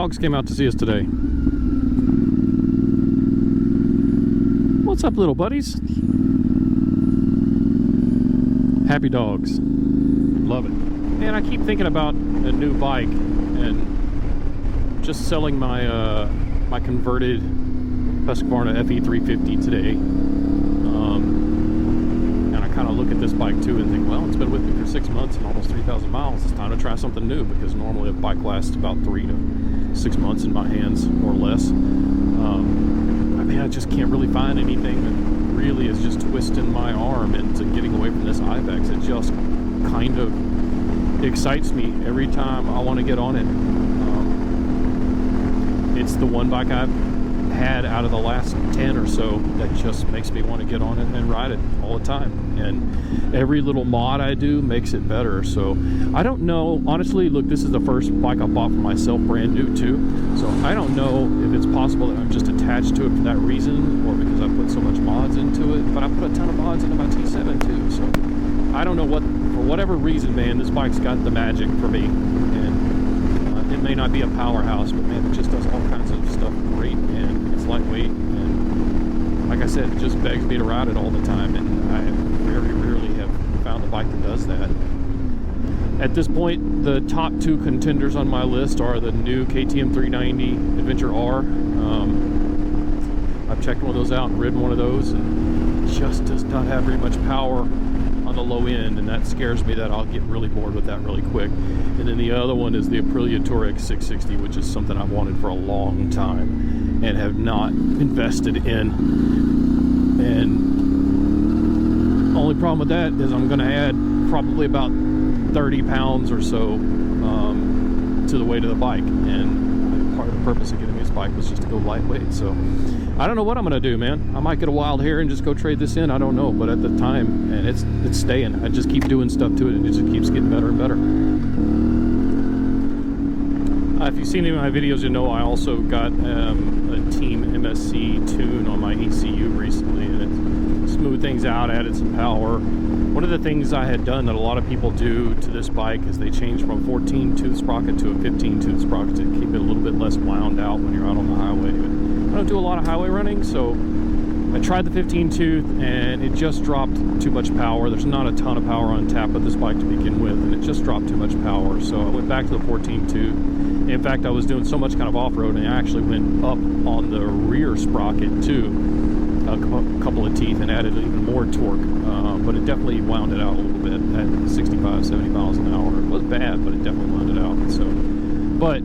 dogs came out to see us today. What's up, little buddies? Happy dogs. Love it. And I keep thinking about a new bike and just selling my my converted Husqvarna FE350 today. And I kind of look at this bike too and think, well, it's been with me for 6 months and almost 3,000 miles. It's time to try something new, because normally a bike lasts about 3 to 6 months in my hands or less. I mean, I just can't really find anything that really is just twisting my arm into getting away from this Ibex. It just kind of excites me every time I want to get on it. It's the one bike I've had out of the last 10 or so that just makes me want to get on it and ride it all the time. And every little mod I do makes it better. So I don't know, honestly, look, this is the first bike I bought for myself, brand new too. So I don't know if it's possible that I'm just attached to it for that reason, or because I put so much mods into it. But I put a ton of mods into my T7 too. So I don't know what, for whatever reason, man, this bike's got the magic for me. And it may not be a powerhouse, but man, it just does all kinds of stuff great, and it's lightweight, and like I said, it just begs me to ride it all the time, and I very rarely have found a bike that does that. At this point, the top 2 contenders on my list are the new KTM 390 Adventure R. I've checked one of those out and ridden one of those, and it just does not have very much power on the low end, and that scares me that I'll get really bored with that really quick. And then the other one is the Aprilia Touareg 660, which is something I've wanted for a long time and have not invested in. And the only problem with that is I'm going to add probably about 30 pounds or so to the weight of the bike, and part of the purpose of getting this bike was just to go lightweight. So I don't know what I'm gonna do, man. I might get a wild hair and just go trade this in, I don't know, but at the time, and it's staying. I just keep doing stuff to it, and it just keeps getting better and better. If you've seen any of my videos, you know I also got a Team MSC tune on my ECU recently, and it smoothed things out, added some power. One of the things I had done that a lot of people do to this bike is they change from a 14-tooth sprocket to a 15-tooth sprocket to keep it a little bit less wound out when you're out on the highway. But I don't do a lot of highway running, so I tried the 15-tooth and it just dropped too much power. There's not a ton of power on tap with this bike to begin with, and it just dropped too much power. So I went back to the 14-tooth. In fact, I was doing so much kind of off-road, and I actually went up on the rear sprocket too, a couple of teeth, and added even more torque. But it definitely wound it out a little bit at 65, 70 miles an hour. It was bad, but it definitely wound it out. So, but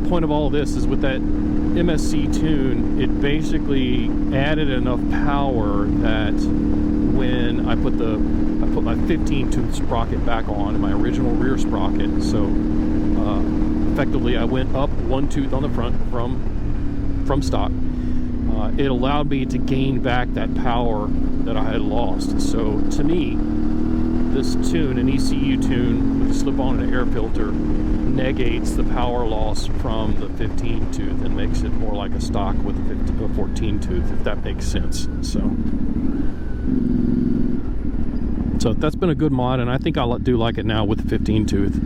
point of all of this is with that MSC tune, it basically added enough power that when I put my 15-tooth sprocket back on, my original rear sprocket, so effectively I went up 1 tooth on the front from stock. It allowed me to gain back that power that I had lost. So to me, this tune, an ECU tune with a slip-on and an air filter, negates the power loss from the 15-tooth and makes it more like a stock with a 14-tooth, if that makes sense. So that's been a good mod, and I think I do like it now with the 15-tooth.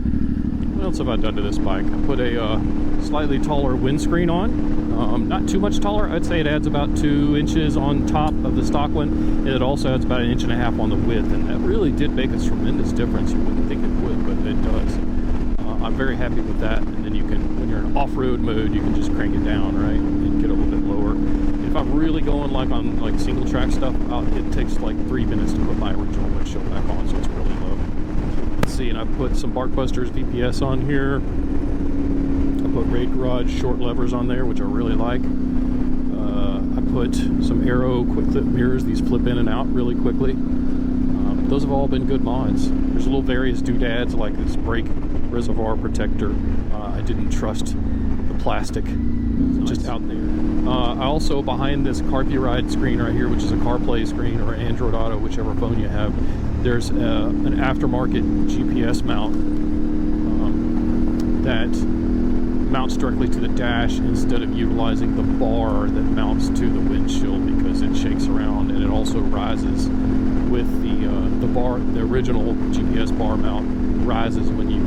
What else have I done to this bike? I put a slightly taller windscreen on. Not too much taller. I'd say it adds about 2 inches on top of the stock one, and it also adds about 1.5 inches on the width, and that really did make a tremendous difference. You wouldn't think it would, but it does. I'm very happy with that. And then you can, when you're in off-road mode, you can just crank it down, right, and get a little bit lower. If I'm really going like on like single track stuff, it takes like 3 minutes to put my original windshield back on, so it's really low. Let's see, and I put some Barkbusters VPS on here. I put Raid Garage short levers on there, which I really like. I put some Aero quick clip mirrors. These flip in and out really quickly. Those have all been good mods. There's little various doodads like this brake reservoir protector. I didn't trust the plastic just out there. I also, behind this CarPuride screen right here, which is a CarPlay screen or Android Auto, whichever phone you have, there's an aftermarket GPS mount that mounts directly to the dash instead of utilizing the bar that mounts to the windshield, because it shakes around, and it also rises with the bar. The original GPS bar mount rises when you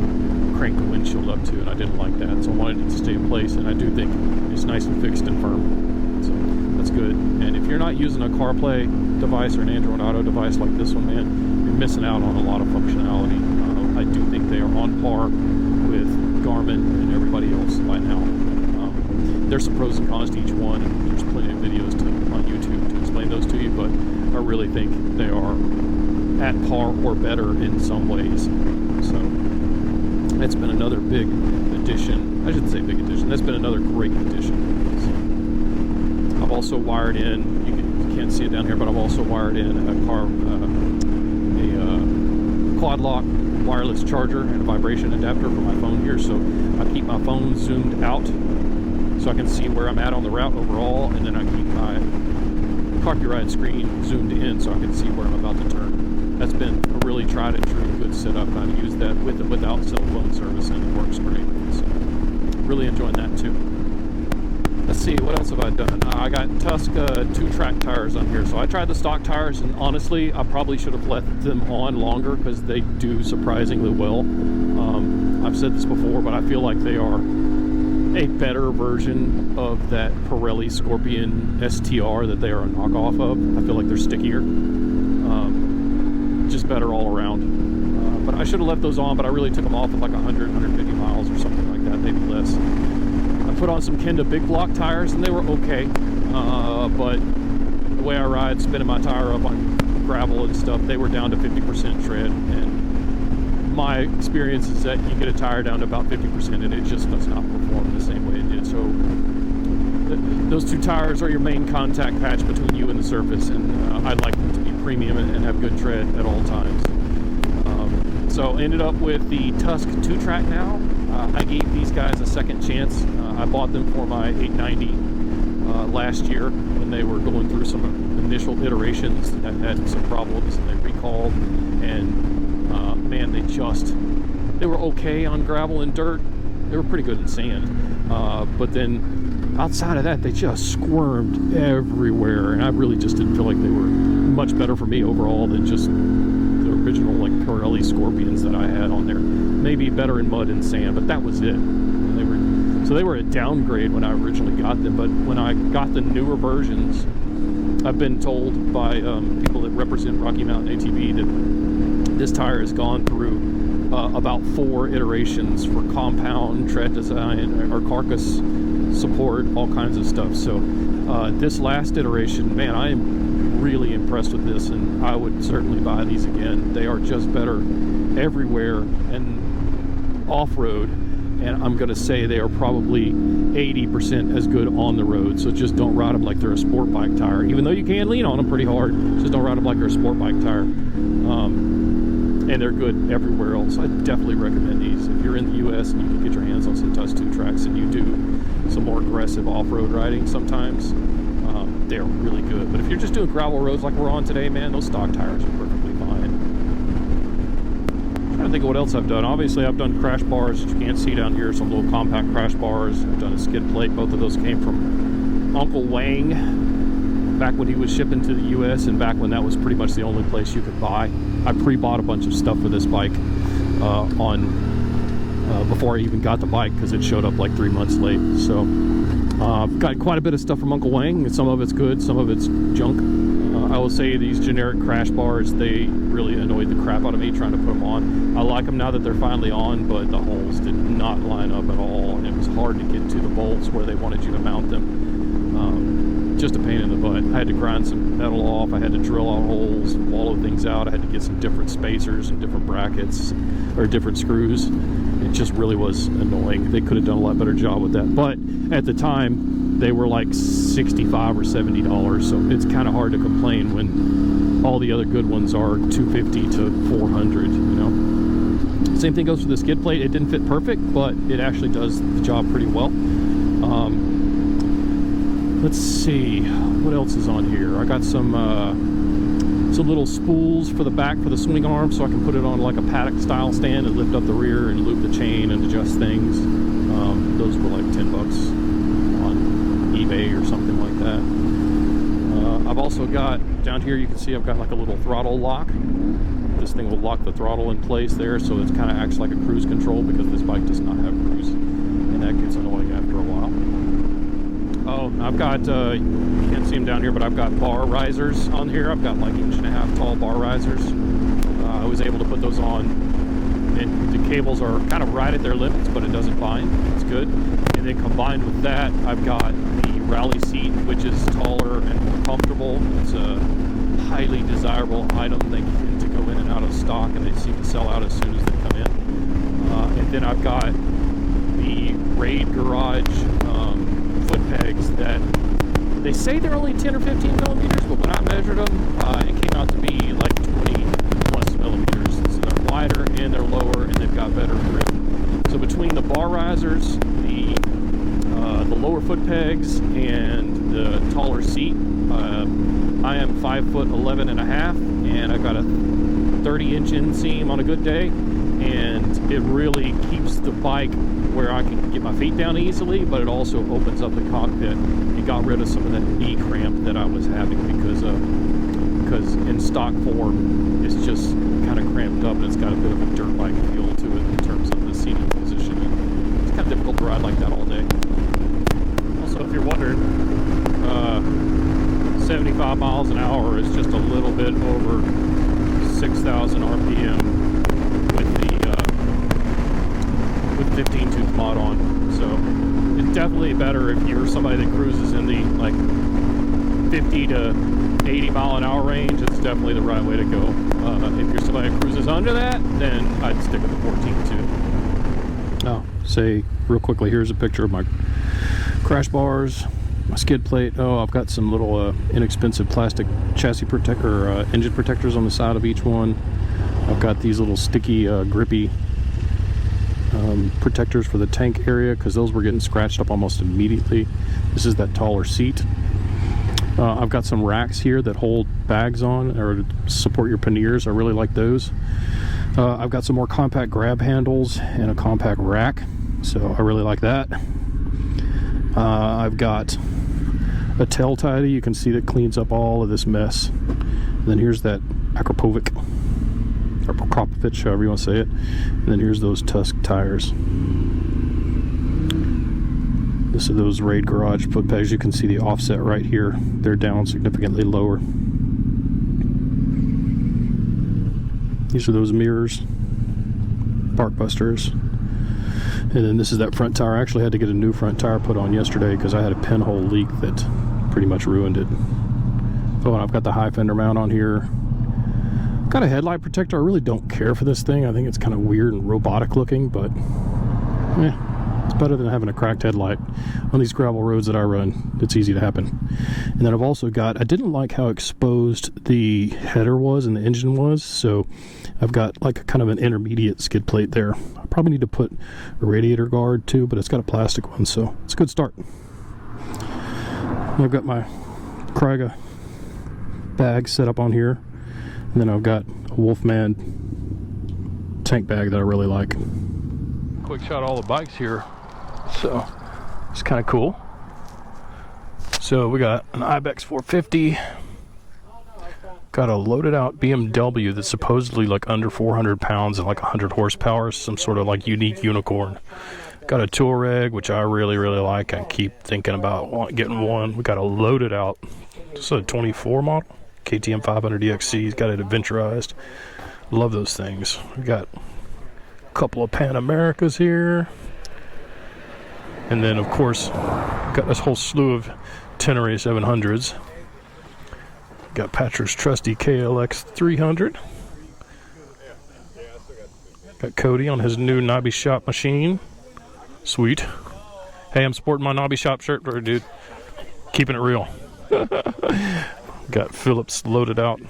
crank the windshield up to, and I didn't like that, so I wanted it to stay in place, and I do think it's nice and fixed and firm, so that's good. And if you're not using a CarPlay device or an Android Auto device like this one, man, you're missing out on a lot of functionality. I do think they are on par with Garmin and everybody else by now. There's some pros and cons to each one, and there's plenty of videos on YouTube to explain those to you, but I really think they are at par or better in some ways. So that's been another big addition. I shouldn't say big addition. That's been another great addition. So I've also wired in, you can't see it down here, but I've also wired in a quad lock wireless charger and a vibration adapter for my phone here. So I keep my phone zoomed out so I can see where I'm at on the route overall, and then I keep my copyright screen zoomed in so I can see where I'm about to turn. That's been a really tried and true good setup. I've used that with and without cell phone service, and it works great. So really enjoying that too. Let's see, what else have I done? I got Tusk 2-track tires on here. So I tried the stock tires, and honestly, I probably should have left them on longer because they do surprisingly well. I've said this before, but I feel like they are a better version of that Pirelli Scorpion STR that they are a knockoff of. I feel like they're stickier. Just better all around. But I should have left those on, but I really took them off at like 100, 150 miles or something like that, maybe less. I put on some Kenda big block tires, and they were okay. But the way I ride, spinning my tire up on gravel and stuff, they were down to 50% tread. And my experience is that you get a tire down to about 50% and it just does not perform the same way it did. So those two tires are your main contact patch between you and the surface, and I like them to be premium and have good tread at all times. So ended up with the Tusk 2-track now. I gave these guys a second chance. I bought them for my 890 last year when they were going through some initial iterations that had some problems, and they recalled, and man, they were okay on gravel and dirt. They were pretty good in sand, but then outside of that, they just squirmed everywhere, and I really just didn't feel like they were much better for me overall than just the original like Pirelli Scorpions that I had on there. Maybe better in mud and sand, but that was it. And they were a downgrade when I originally got them, but when I got the newer versions, I've been told by people that represent Rocky Mountain ATV that this tire has gone through about 4 iterations for compound, tread design, or carcass support, all kinds of stuff. So this last iteration, man, I am really impressed with this, and I would certainly buy these again. They are just better everywhere and off-road, and I'm going to say they are probably 80% as good on the road. So just don't ride them like they're a sport bike tire, even though you can lean on them pretty hard. Just don't ride them like they're a sport bike tire. And they're good everywhere else. I definitely recommend these. If you're in the US and you can get your hands on some Tusk 2 tracks and you do some more aggressive off-road riding sometimes, they're really good. But if you're just doing gravel roads like we're on today, man, those stock tires are perfectly fine. I'm trying to think of what else I've done. Obviously, I've done crash bars that you can't see down here, some little compact crash bars. I've done a skid plate. Both of those came from Uncle Wang back when he was shipping to the US, and back when that was pretty much the only place you could buy. I pre-bought a bunch of stuff for this bike before I even got the bike, because it showed up like 3 months late. So I've got quite a bit of stuff from Uncle Wang. Some of it's good, some of it's junk. I will say these generic crash bars, they really annoyed the crap out of me trying to put them on. I like them now that they're finally on, but the holes did not line up at all, and it was hard to get to the bolts where they wanted you to mount them. Just a pain in the butt. I had to grind some metal off, I had to drill out holes, wallow things out, I had to get some different spacers and different brackets, or different screws. It just really was annoying. They could have done a lot better job with that. But at the time, they were like $65 or $70, so it's kind of hard to complain when all the other good ones are $250 to $400, you know? Same thing goes for the skid plate. It didn't fit perfect, but it actually does the job pretty well. Let's see, what else is on here? I got some little spools for the back for the swing arm, so I can put it on like a paddock style stand and lift up the rear and loop the chain and adjust things. Those were like $10 on eBay or something like that. I've also got, down here you can see I've got like a little throttle lock this thing will lock the throttle in place there, so it kind of acts like a cruise control, because this bike does not have cruise, and that gets annoying after a while. Oh, I've got, you can't see them down here, but I've got bar risers on here. I've got like 1.5 inch tall bar risers. I was able to put those on, and the cables are kind of right at their limits, but it doesn't bind. It's good. And then combined with that, I've got the rally seat, which is taller and more comfortable. It's a highly desirable item. They tend to go in and out of stock, and they seem to sell out as soon as they come in. And then I've got the Raid Garage foot pegs that they say they're only 10 or 15 millimeters, but when I measured them, it came out to be like 20 plus millimeters. So they're wider and they're lower, and they've got better grip. So between the bar risers, the lower foot pegs, and the taller seat, I am 5'11.5", and I've got a 30-inch inseam on a good day, and it really keeps the bike where I can get my feet down easily, but it also opens up the cockpit. It got rid of some of that knee cramp that I was having because in stock form it's just kind of cramped up, and it's got a bit of a dirt bike feel to it in terms of the seating position. It's kind of difficult to ride like that all day. Also, if you're wondering, 75 miles an hour is just a little bit over 6,000 RPM with 15 tooth mod on. So it's definitely better if you're somebody that cruises in the like 50 to 80 mile an hour range. It's definitely the right way to go. If you're somebody that cruises under that, then I'd stick with the 14 tooth. Oh, say real quickly, here's a picture of my crash bars, my skid plate. Oh, I've got some little inexpensive plastic chassis protector, engine protectors on the side of each one. I've got these little sticky, grippy protectors for the tank area, because those were getting scratched up almost immediately. This is that taller seat. I've got some racks here that hold bags on or support your panniers. I really like those. I've got some more compact grab handles and a compact rack, so I really like that. I've got a tail tidy. You can see that cleans up all of this mess. And then here's that Akrapovic, or Kropovich, however you want to say it. And then here's those Tusk tires. This is those Raid Garage foot pegs. You can see the offset right here. They're down significantly lower. These are those mirrors, Park Busters. And then this is that front tire. I actually had to get a new front tire put on yesterday because I had a pinhole leak that pretty much ruined it. Oh, and I've got the high fender mount on here. Got a headlight protector. I really don't care for this thing. I think it's kind of weird and robotic looking, but it's better than having a cracked headlight. On these gravel roads that I run, it's easy to happen. And then I've also got, I didn't like how exposed the header was and the engine was, so I've got like a kind of an intermediate skid plate there. I probably need to put a radiator guard too, but it's got a plastic one, so it's a good start. And I've got my Kraiga bag set up on here, and then I've got a Wolfman tank bag that I really like. Quick shot of all the bikes here, so it's kind of cool. So we got an Ibex 450, got a loaded out BMW that's supposedly like under 400 pounds and like 100 horsepower, some sort of like unique unicorn. Got a Touareg, which I really like. I keep thinking about getting one. We got a loaded out, this is a 24 model KTM 500 EXC. He's got it adventurized. Love those things. We got a couple of Pan Americas here, and then of course got this whole slew of Tenere 700s. Got Patrick's trusty KLX 300. Got Cody on his new Nobby Shop machine. Sweet. Hey, I'm sporting my Nobby Shop shirt, dude. Keeping it real. Got Phillips loaded out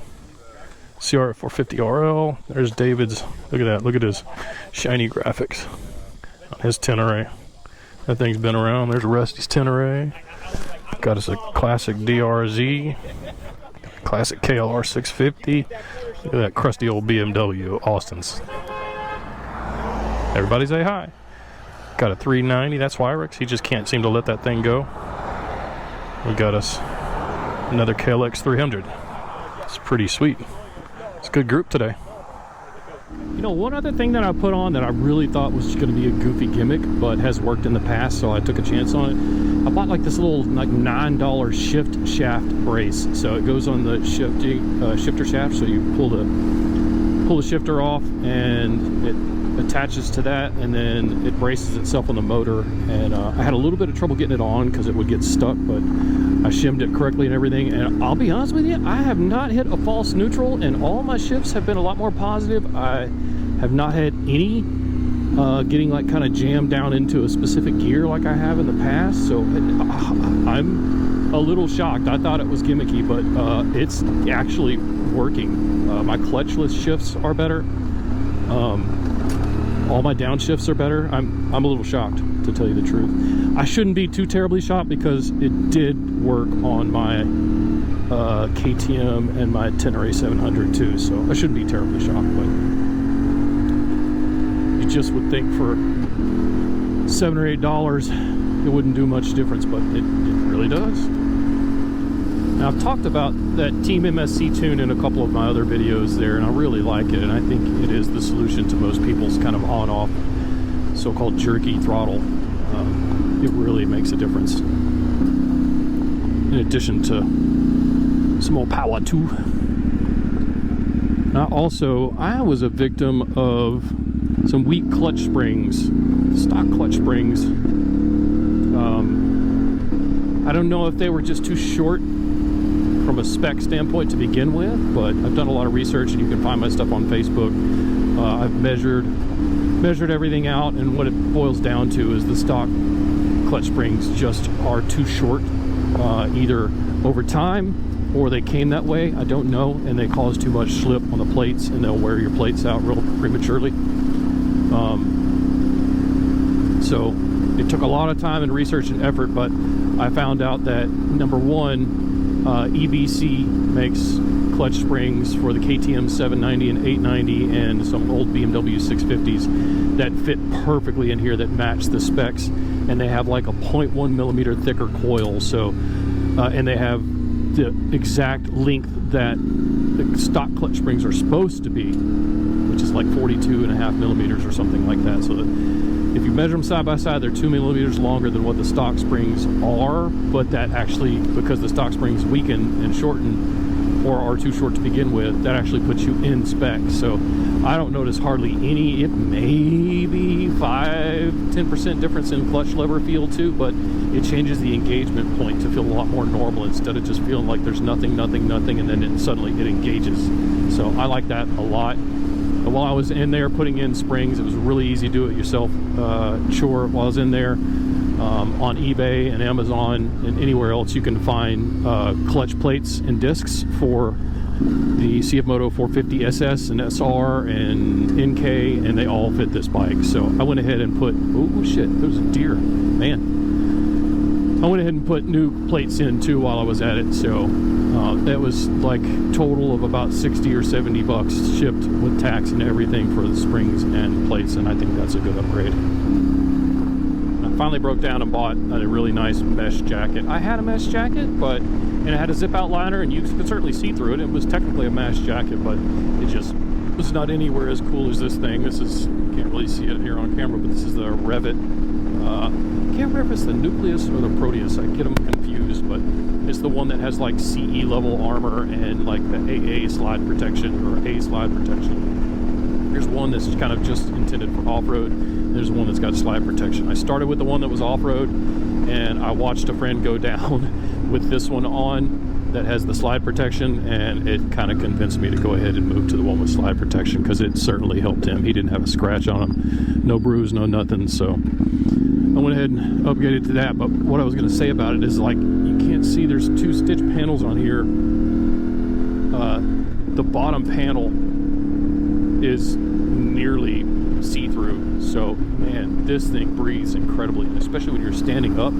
CR 450 RL. There's David's. Look at that. Look at his shiny graphics on his Tenere. That thing's been around. There's Rusty's Tenere. Got us a classic DRZ. Classic KLR 650. Look at that crusty old BMW Austin's. Everybody say hi. Got a 390. That's Wyrex. He just can't seem to let that thing go. We got us another KLX 300. It's pretty sweet. It's a good group today. You know, one other thing that I put on that I really thought was going to be a goofy gimmick, but has worked in the past, so I took a chance on it. I bought like this little like $9 shift shaft brace. So it goes on the shifter shaft, so you pull the shifter off and it attaches to that, and then it braces itself on the motor. And I had a little bit of trouble getting it on because it would get stuck, but I shimmed it correctly and everything. And I'll be honest with you, I have not hit a false neutral, and all my shifts have been a lot more positive. I have not had any getting like kind of jammed down into a specific gear like I have in the past. So I'm a little shocked. I thought it was gimmicky, but it's actually working. My clutchless shifts are better. All my downshifts are better. I'm a little shocked, to tell you the truth. I shouldn't be too terribly shocked because it did work on my KTM and my Tenere 700 too, so I shouldn't be terribly shocked. But you just would think for $7 or $8 it wouldn't do much difference, but it really does. Now, I've talked about that Team MSC tune in a couple of my other videos there, and I really like it, and I think it is the solution to most people's kind of on-off so-called jerky throttle. It really makes a difference, in addition to some more power too. Now, also, I was a victim of some weak clutch springs, stock clutch springs. I don't know if they were just too short from a spec standpoint to begin with, but I've done a lot of research, and you can find my stuff on Facebook. I've measured everything out, and what it boils down to is the stock clutch springs just are too short, either over time or they came that way, I don't know, and they cause too much slip on the plates, and they'll wear your plates out real prematurely. So it took a lot of time and research and effort, but I found out that, number one, EBC makes clutch springs for the KTM 790 and 890 and some old BMW 650s that fit perfectly in here, that match the specs, and they have like a 0.1 millimeter thicker coil. So and they have the exact length that the stock clutch springs are supposed to be, which is like 42.5 millimeters or something like that. So that if you measure them side by side, they're 2 millimeters longer than what the stock springs are, but that actually, because the stock springs weaken and shorten or are too short to begin with, that actually puts you in spec. So I don't notice hardly any, it may be 5-10% difference in clutch lever feel too, but it changes the engagement point to feel a lot more normal, instead of just feeling like there's nothing, and then suddenly it engages. So I like that a lot. While I was in there putting in springs, it was a really easy do-it-yourself chore. While I was in there, on eBay and Amazon and anywhere else, you can find clutch plates and discs for the CF Moto 450 SS and SR and NK, and they all fit this bike. So I went ahead and put, oh shit, there was a deer, man. I went ahead and put new plates in too while I was at it. So that was like total of about 60 or 70 bucks shipped with tax and everything for the springs and plates, and I think that's a good upgrade. I finally broke down and bought a really nice mesh jacket. I had a mesh jacket, and it had a zip out liner, and you could certainly see through it. It was technically a mesh jacket, but it just was not anywhere as cool as this thing. This is, you can't really see it here on camera, but this is the Revit. I can't remember if it's the Nucleus or the Proteus. I get them confused, but it's the one that has like CE level armor and like the AA slide protection or A slide protection. There's one that's kind of just intended for off-road. There's one that's got slide protection. I started with the one that was off-road, and I watched a friend go down with this one on that has the slide protection, and it kind of convinced me to go ahead and move to the one with slide protection, because it certainly helped him. He didn't have a scratch on him, no bruise, no nothing. So I went ahead and upgraded to that. But what I was going to say about it is, like, you can't see, there's 2 stitch panels on here. The bottom panel is nearly see-through. So man, this thing breathes incredibly, especially when you're standing up.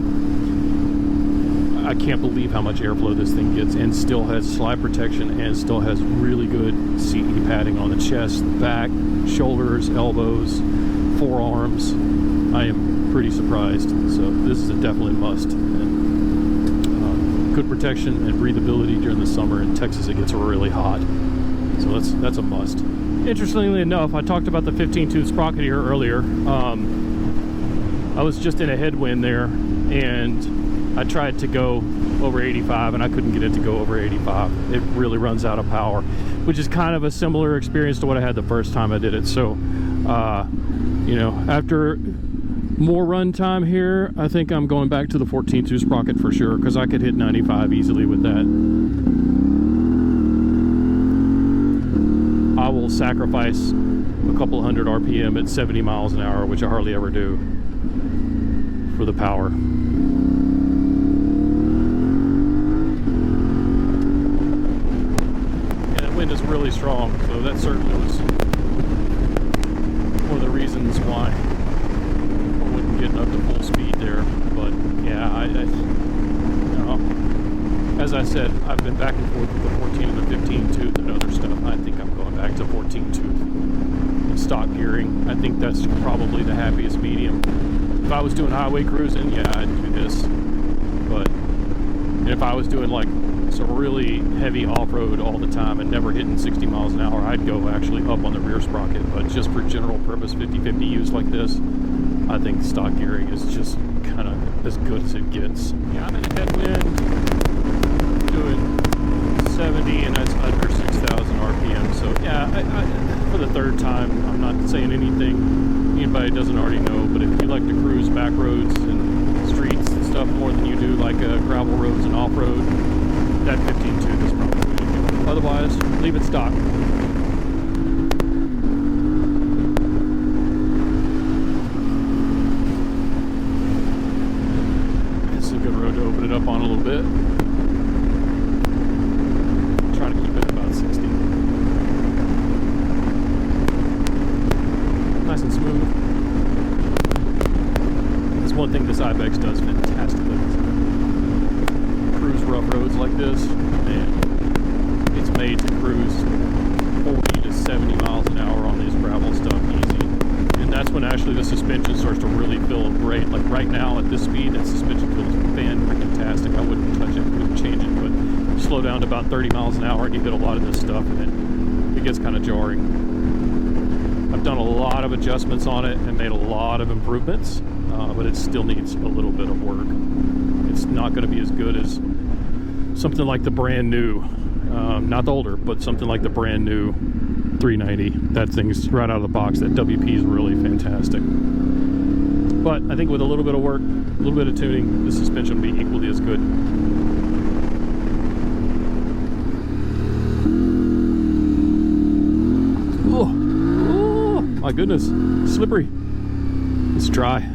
I can't believe how much airflow this thing gets, and still has slide protection, and still has really good CE padding on the chest, back, shoulders, elbows, forearms. I am pretty surprised. So this is a definitely must. And good protection and breathability during the summer. In Texas, it gets really hot. So that's a must. Interestingly enough, I talked about the 15-tooth sprocket here earlier. I was just in a headwind there, and I tried to go over 85, and I couldn't get it to go over 85. It really runs out of power, which is kind of a similar experience to what I had the first time I did it. So, you know, after more run time here, I think I'm going back to the 14-tooth sprocket for sure, because I could hit 95 easily with that. I will sacrifice a couple hundred RPM at 70 miles an hour, which I hardly ever do, for the power. And that wind is really strong, so that certainly was one of the reasons why I wasn't getting up to full speed there. But yeah, you know, as I said, I've been back and forth with the 14 and the 15 tooth and other stuff. I think I'm going back to 14 tooth and stock gearing. I think that's probably the happiest medium. If I was doing highway cruising, yeah, I'd do this. But if I was doing like some really heavy off-road all the time and never hitting 60 miles an hour, I'd go actually up on the rear sprocket. But just for general purpose 50-50 use like this, I think stock gearing is just kind of as good as it gets. Yeah, I'm in a headwind doing 70, and that's under 6,000 RPM. So yeah, I, for the third time, I'm not saying anything anybody doesn't already know, but if you like to cruise back roads and streets and stuff more than you do like gravel roads and off-road, that 15-tooth is probably good. Otherwise, leave it stock. This is a good road to open it up on a little bit. Try to keep it about 60. Nice and smooth. That's one thing this Ibex does fantastically. Cruise rough roads like this, and it's made to cruise 40 to 70 miles an hour on these gravel stuff easy. And that's when actually the suspension starts to really feel great. Like right now at this speed, that suspension feels fan-freaking-tastic. I wouldn't touch it, wouldn't change it, but slow down to about 30 miles an hour and you hit a lot of this stuff, and it gets kind of jarring. I've done a lot of adjustments on it and made a lot of improvements, but it still needs a little bit of work. It's not going to be as good as something like the brand new, not the older, but something like the brand new 390. That thing's right out of the box. That WP is really fantastic. But I think with a little bit of work, a little bit of tuning, the suspension will be equally as good. Oh, my goodness, slippery. It's dry.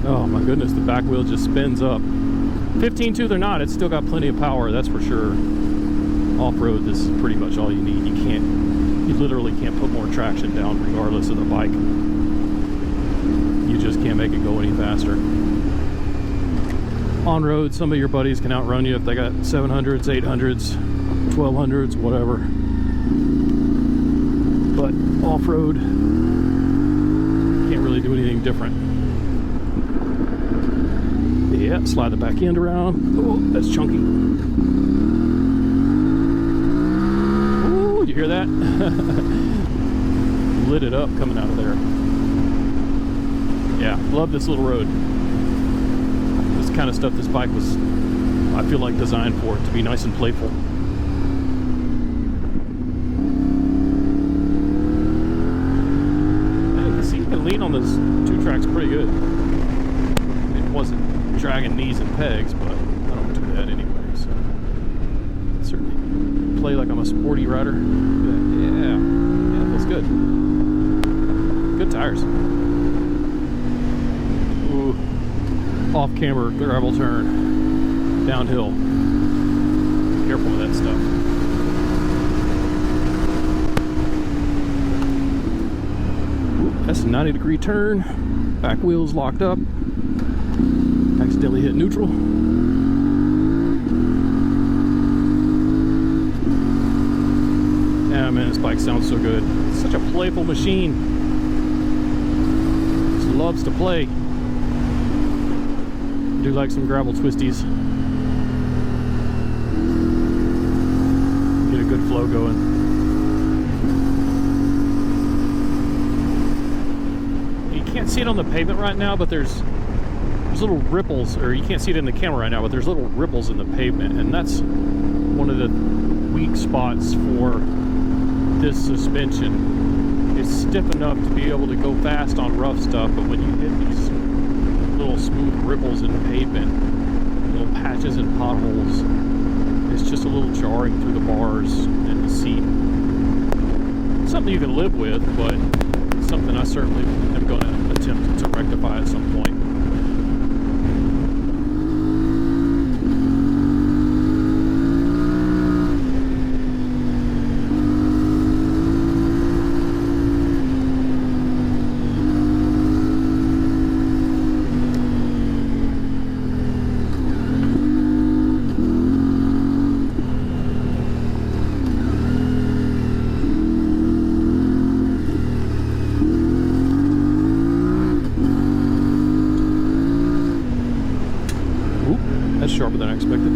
Oh my goodness, the back wheel just spins up. 15 tooth or not, it's still got plenty of power, that's for sure. Off-road, this is pretty much all you need. You literally can't put more traction down regardless of the bike. You just can't make it go any faster. On road, some of your buddies can outrun you if they got 700s, 800s, 1200s, whatever. But off-road, can't really do anything different. Yeah, slide the back end around. Oh, that's chunky. Oh, you hear that? Lit it up coming out of there. Yeah, love this little road. This kind of stuff this bike was, I feel like, designed for, to be nice and playful. You can see you can lean on those two tracks pretty good. It wasn't dragging knees and pegs, but I don't do that anyway, so certainly play like I'm a sporty rider. Yeah, feels good. Good tires. Ooh, off-camber gravel turn, downhill. Careful with that stuff. Ooh, that's a 90-degree turn. Back wheel's locked up. Accidentally hit neutral. Yeah, man, this bike sounds so good. It's such a playful machine. Just loves to play. I do like some gravel twisties. logo. And you can't see it on the pavement right now, but there's little ripples, or you can't see it in the camera right now, but there's little ripples in the pavement, and that's one of the weak spots for this suspension. It's stiff enough to be able to go fast on rough stuff, but when you hit these little smooth ripples in pavement, little patches and potholes, it's just a little jarring through the bars and the seat. Something you can live with, but something I certainly am going to attempt to rectify at some point. Sharper than I expected.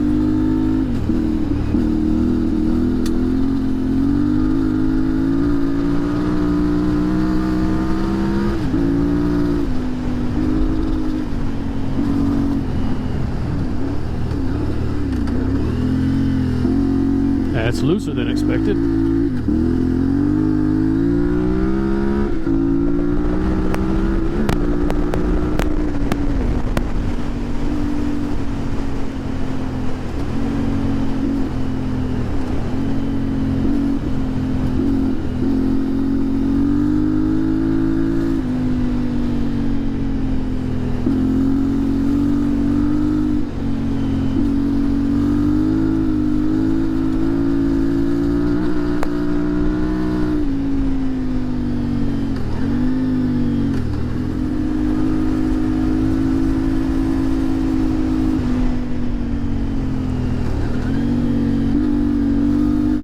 That's looser than expected.